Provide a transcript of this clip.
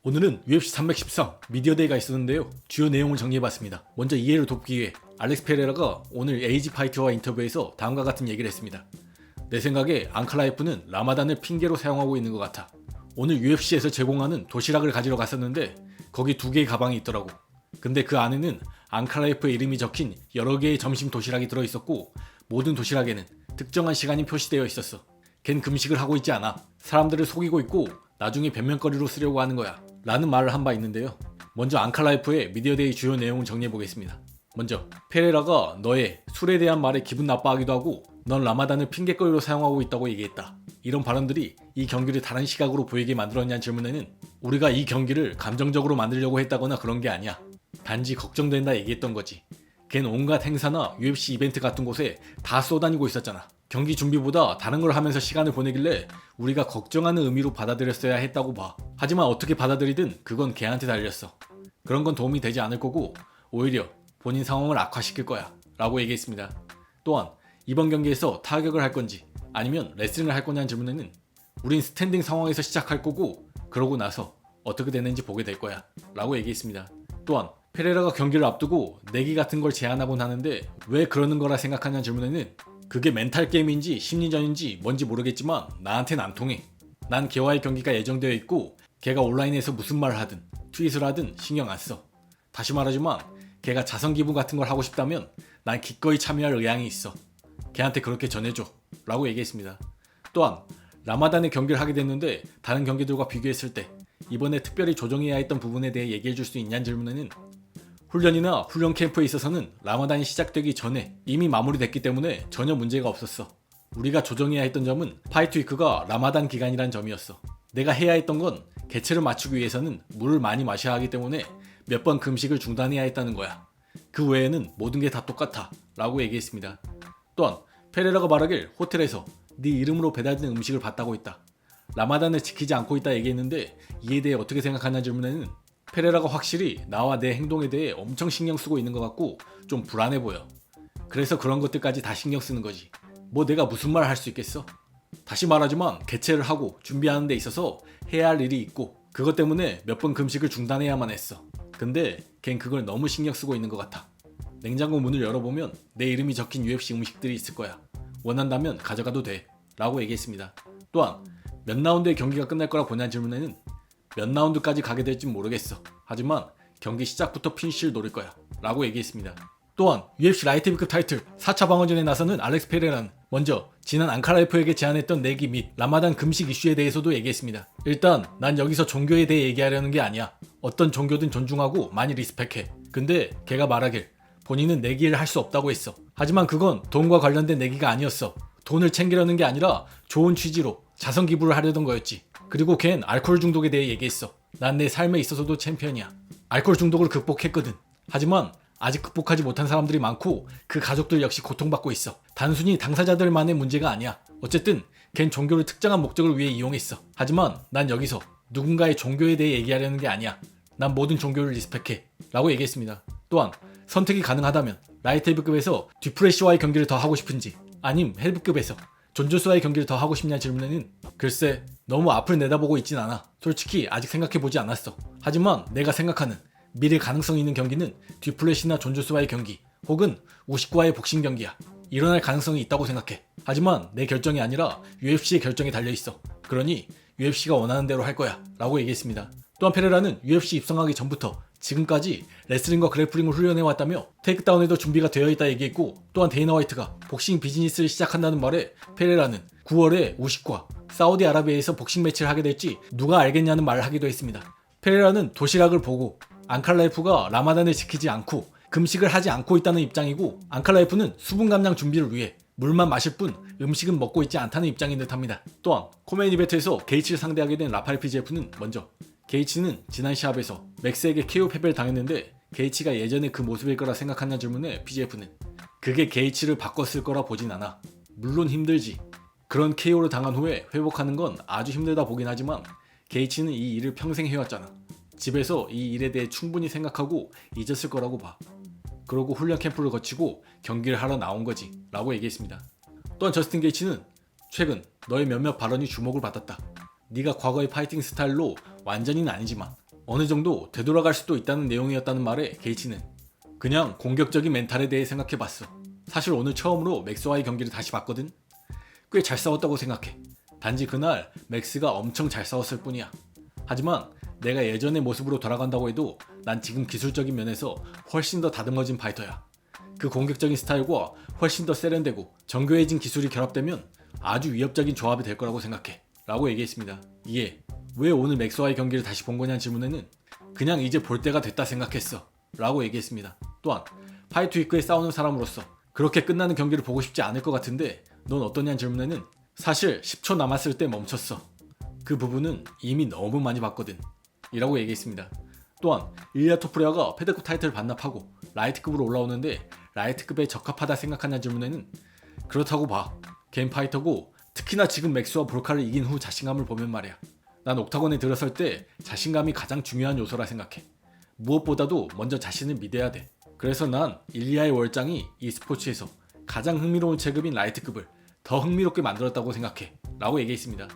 오늘은 UFC 313 미디어데이가 있었는데요. 주요 내용을 정리해봤습니다. 먼저 이해를 돕기 위해 알렉스 페레라가 오늘 에이지 파이터와 인터뷰에서 다음과 같은 얘기를 했습니다. 내 생각에 앙칼라이프는 라마단을 핑계로 사용하고 있는 것 같아. 오늘 UFC에서 제공하는 도시락을 가지러 갔었는데 거기 2개의 가방이 있더라고. 근데 그 안에는 앙칼라이프의 이름이 적힌 여러 개의 점심 도시락이 들어있었고 모든 도시락에는 특정한 시간이 표시되어 있었어. 걘 금식을 하고 있지 않아. 사람들을 속이고 있고 나중에 변명거리로 쓰려고 하는 거야 라는 말을 한 바 있는데요. 먼저 앙칼라이프의 미디어데이 주요 내용을 정리해보겠습니다. 먼저 페레라가 너의 술에 대한 말에 기분 나빠하기도 하고 넌 라마단을 핑계거리로 사용하고 있다고 얘기했다. 이런 발언들이 이 경기를 다른 시각으로 보이게 만들었냐는 질문에는 우리가 이 경기를 감정적으로 만들려고 했다거나 그런 게 아니야. 단지 걱정된다 얘기했던 거지. 걘 온갖 행사나 UFC 이벤트 같은 곳에 다 쏘다니고 있었잖아. 경기 준비보다 다른 걸 하면서 시간을 보내길래 우리가 걱정하는 의미로 받아들였어야 했다고 봐. 하지만 어떻게 받아들이든 그건 걔한테 달렸어. 그런 건 도움이 되지 않을 거고 오히려 본인 상황을 악화시킬 거야 라고 얘기했습니다. 또한 이번 경기에서 타격을 할 건지 아니면 레슬링을 할 거냐는 질문에는 우린 스탠딩 상황에서 시작할 거고 그러고 나서 어떻게 되는지 보게 될 거야 라고 얘기했습니다. 또한 페레라가 경기를 앞두고 내기 같은 걸 제안하곤 하는데 왜 그러는 거라 생각하냐는 질문에는 그게 멘탈 게임인지 심리전인지 뭔지 모르겠지만 나한텐 안 통해. 난 걔와의 경기가 예정되어 있고 걔가 온라인에서 무슨 말을 하든 트윗을 하든 신경 안 써. 다시 말하지만 걔가 자선 기부 같은 걸 하고 싶다면 난 기꺼이 참여할 의향이 있어. 걔한테 그렇게 전해줘 라고 얘기했습니다. 또한 라마단의 경기를 하게 됐는데 다른 경기들과 비교했을 때 이번에 특별히 조정해야 했던 부분에 대해 얘기해 줄 수 있냐는 질문에는 훈련이나 훈련 캠프에 있어서는 라마단이 시작되기 전에 이미 마무리됐기 때문에 전혀 문제가 없었어. 우리가 조정해야 했던 점은 파이트 위크가 라마단 기간이란 점이었어. 내가 해야 했던 건 개체를 맞추기 위해서는 물을 많이 마셔야 하기 때문에 몇 번 금식을 중단해야 했다는 거야. 그 외에는 모든 게 다 똑같아 라고 얘기했습니다. 또한 페레라가 말하길 호텔에서 네 이름으로 배달된 음식을 받다고 했다. 라마단을 지키지 않고 있다 얘기했는데 이에 대해 어떻게 생각하냐는 질문에는 페레라가 확실히 나와 내 행동에 대해 엄청 신경 쓰고 있는 것 같고 좀 불안해 보여. 그래서 그런 것들까지 다 신경 쓰는 거지. 뭐 내가 무슨 말 할 수 있겠어? 다시 말하지만 개최를 하고 준비하는 데 있어서 해야 할 일이 있고 그것 때문에 몇 번 금식을 중단해야만 했어. 근데 걘 그걸 너무 신경 쓰고 있는 것 같아. 냉장고 문을 열어보면 내 이름이 적힌 UFC 음식들이 있을 거야. 원한다면 가져가도 돼 라고 얘기했습니다. 또한 몇 라운드의 경기가 끝날 거라 보냐는 질문에는 몇 라운드까지 가게 될진 모르겠어. 하지만 경기 시작부터 피니쉬를 노릴 거야 라고 얘기했습니다. 또한 UFC 라이트급급 타이틀 4차 방어전에 나서는 알렉스 페레라는 먼저 지난 앙칼라이프에게 제안했던 내기 및 라마단 금식 이슈에 대해서도 얘기했습니다. 일단 난 여기서 종교에 대해 얘기하려는 게 아니야. 어떤 종교든 존중하고 많이 리스펙해. 근데 걔가 말하길 본인은 내기를 할 수 없다고 했어. 하지만 그건 돈과 관련된 내기가 아니었어. 돈을 챙기려는 게 아니라 좋은 취지로 자선 기부를 하려던 거였지. 그리고 걘 알코올 중독에 대해 얘기했어. 난 내 삶에 있어서도 챔피언이야. 알코올 중독을 극복했거든. 하지만 아직 극복하지 못한 사람들이 많고 그 가족들 역시 고통받고 있어. 단순히 당사자들만의 문제가 아니야. 어쨌든 걘 종교를 특정한 목적을 위해 이용했어. 하지만 난 여기서 누군가의 종교에 대해 얘기하려는 게 아니야. 난 모든 종교를 리스펙해 라고 얘기했습니다. 또한 선택이 가능하다면 라이트 헤비급에서 듀프레시와의 경기를 더 하고 싶은지 아님 헤비급에서 존 존스와의 경기를 더 하고 싶냐는 질문에는 글쎄 너무 앞을 내다보고 있진 않아. 솔직히 아직 생각해보지 않았어. 하지만 내가 생각하는 미래 가능성이 있는 경기는 듀플래시나 존 존스와의 경기 혹은 우식과의 복싱 경기야. 일어날 가능성이 있다고 생각해. 하지만 내 결정이 아니라 UFC의 결정에 달려있어. 그러니 UFC가 원하는 대로 할 거야 라고 얘기했습니다. 또한 페레라는 UFC 입성하기 전부터 지금까지 레슬링과 그래플링을 훈련해왔다며 테이크다운에도 준비가 되어있다 얘기했고 또한 데이나 화이트가 복싱 비즈니스를 시작한다는 말에 페레라는 9월에 우식과 사우디아라비아에서 복싱 매치를 하게 될지 누가 알겠냐는 말을 하기도 했습니다. 페레라는 도시락을 보고 앙칼라이프가 라마단을 지키지 않고 금식을 하지 않고 있다는 입장이고 앙칼라이프는 수분 감량 준비를 위해 물만 마실 뿐 음식은 먹고 있지 않다는 입장인 듯합니다. 또한 코메인 이벤트에서 게이츠를 상대하게 된 라파엘 PGF는 먼저 게이츠는 지난 시합에서 맥스에게 KO 패배를 당했는데 게이츠가 예전에 그 모습일 거라 생각하냐 질문에 PGF는 그게 게이츠를 바꿨을 거라 보진 않아. 물론 힘들지. 그런 KO를 당한 후에 회복하는 건 아주 힘들다 보긴 하지만 게이츠는 이 일을 평생 해왔잖아. 집에서 이 일에 대해 충분히 생각하고 잊었을 거라고 봐. 그러고 훈련 캠프를 거치고 경기를 하러 나온 거지 라고 얘기했습니다. 또한 저스틴 게이츠는 최근 너의 몇몇 발언이 주목을 받았다. 네가 과거의 파이팅 스타일로 완전히는 아니지만 어느 정도 되돌아갈 수도 있다는 내용이었다는 말에 게이츠는 그냥 공격적인 멘탈에 대해 생각해봤어. 사실 오늘 처음으로 맥스와의 경기를 다시 봤거든. 꽤 잘 싸웠다고 생각해. 단지 그날 맥스가 엄청 잘 싸웠을 뿐이야. 하지만 내가 예전의 모습으로 돌아간다고 해도 난 지금 기술적인 면에서 훨씬 더 다듬어진 파이터야. 그 공격적인 스타일과 훨씬 더 세련되고 정교해진 기술이 결합되면 아주 위협적인 조합이 될 거라고 생각해 라고 얘기했습니다. 이에 왜 오늘 맥스와의 경기를 다시 본 거냐는 질문에는 그냥 이제 볼 때가 됐다 생각했어 라고 얘기했습니다. 또한 파이트 위크에 싸우는 사람으로서 그렇게 끝나는 경기를 보고 싶지 않을 것 같은데 넌 어떠냐는 질문에는 사실 10초 남았을 때 멈췄어. 그 부분은 이미 너무 많이 봤거든 이라고 얘기했습니다. 또한 일리아 토프레아가 패드급 타이틀을 반납하고 라이트급으로 올라오는데 라이트급에 적합하다 생각하냐는 질문에는 그렇다고 봐. 개인 파이터고 특히나 지금 맥스와 볼카를 이긴 후 자신감을 보면 말이야. 난 옥타곤에 들어설 때 자신감이 가장 중요한 요소라 생각해. 무엇보다도 먼저 자신을 믿어야 돼. 그래서 난 일리아의 월장이 e스포츠에서 가장 흥미로운 체급인 라이트급을 더 흥미롭게 만들었다고 생각해 라고 얘기했습니다.